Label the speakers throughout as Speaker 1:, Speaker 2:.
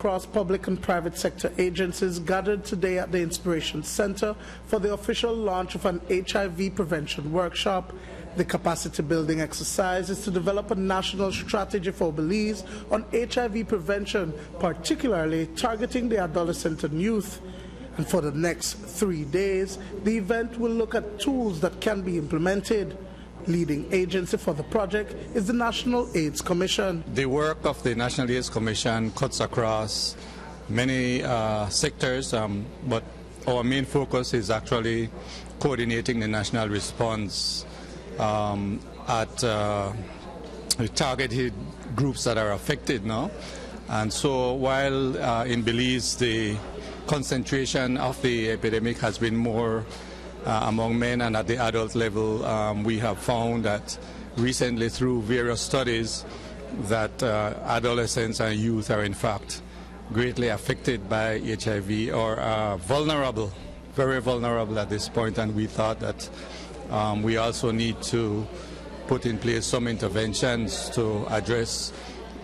Speaker 1: Across public and private sector agencies gathered today at the Inspiration Center for the official launch of an HIV prevention workshop. The capacity building exercise is to develop a national strategy for Belize on HIV prevention, particularly targeting the adolescent and youth. And for the next 3 days, the event will look at tools that can be implemented. Leading agency for the project is the National AIDS Commission.
Speaker 2: The work of the National AIDS Commission cuts across many sectors, but our main focus is actually coordinating the national response at targeted groups that are affected now. And so while in Belize the concentration of the epidemic has been more among men and at the adult level, we have found that recently through various studies that adolescents and youth are in fact greatly affected by HIV or are vulnerable, very vulnerable at this point, and we thought that we also need to put in place some interventions to address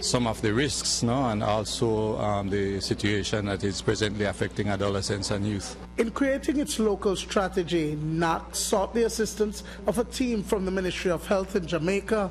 Speaker 2: some of the risks, and also the situation that is presently affecting adolescents and youth.
Speaker 1: In creating its local strategy, NAC sought the assistance of a team from the Ministry of Health in Jamaica.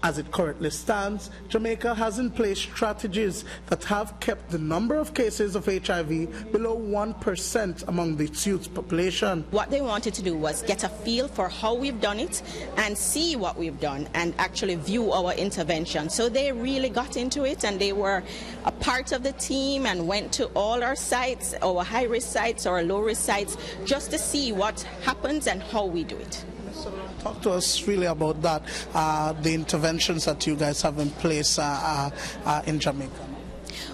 Speaker 1: As it currently stands, Jamaica has in place strategies that have kept the number of cases of HIV below 1% among the youth population.
Speaker 3: What they wanted to do was get a feel for how we've done it and see what we've done and actually view our intervention. So they really got into it and they were a part of the team and went to all our sites, our high-risk sites, our low-risk sites, just to see what happens and how we do it.
Speaker 1: So talk to us really about that, the interventions that you guys have in place in Jamaica.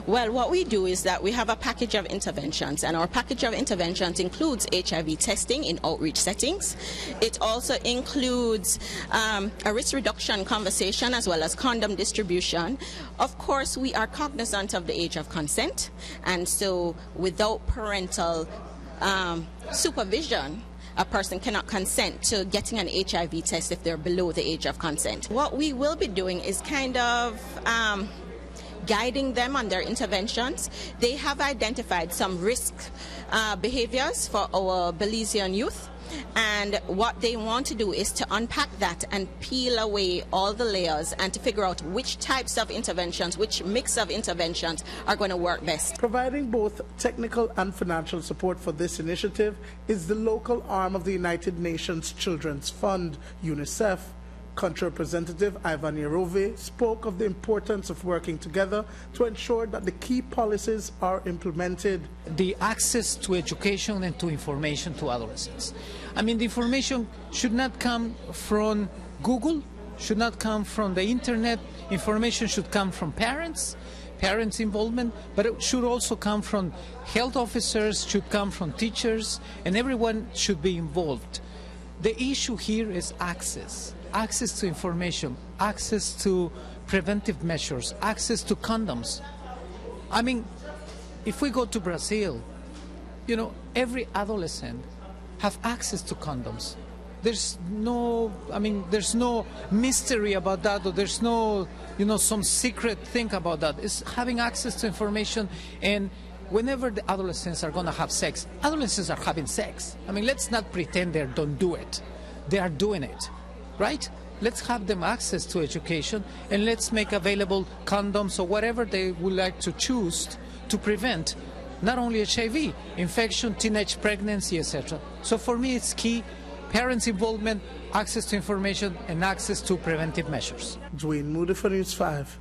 Speaker 3: Well, what we do is that we have a package of interventions, and our package of interventions includes HIV testing in outreach settings. It also includes a risk reduction conversation as well as condom distribution. Of course, we are cognizant of the age of consent, and so without parental supervision, a person cannot consent to getting an HIV test if they're below the age of consent. What we will be doing is kind of guiding them on their interventions. They have identified some risk behaviors for our Belizean youth, and what they want to do is to unpack that and peel away all the layers and to figure out which types of interventions, which mix of interventions are going to work best.
Speaker 1: Providing both technical and financial support for this initiative is the local arm of the United Nations Children's Fund, UNICEF. Country Representative Ivan Yerove spoke of the importance of working together to ensure that the key policies are implemented.
Speaker 4: The access to education and to information to adolescents. I mean, the information should not come from Google, should not come from the internet. Information should come from parents involvement, but it should also come from health officers, should come from teachers, and everyone should be involved. The issue here is access. Access to information, access to preventive measures, access to condoms. I mean, if we go to Brazil, every adolescent have access to condoms. There's no mystery about that, or there's no, some secret thing about that. It's having access to information, and whenever the adolescents are going to have sex, adolescents are having sex. I mean, let's not pretend they don't do it. They are doing it. Right? Let's have them access to education, and let's make available condoms or whatever they would like to choose to prevent not only HIV, infection, teenage pregnancy, etc. So for me it's key, parents' involvement, access to information, and access to preventive measures.
Speaker 1: Dwayne Moody for News 5.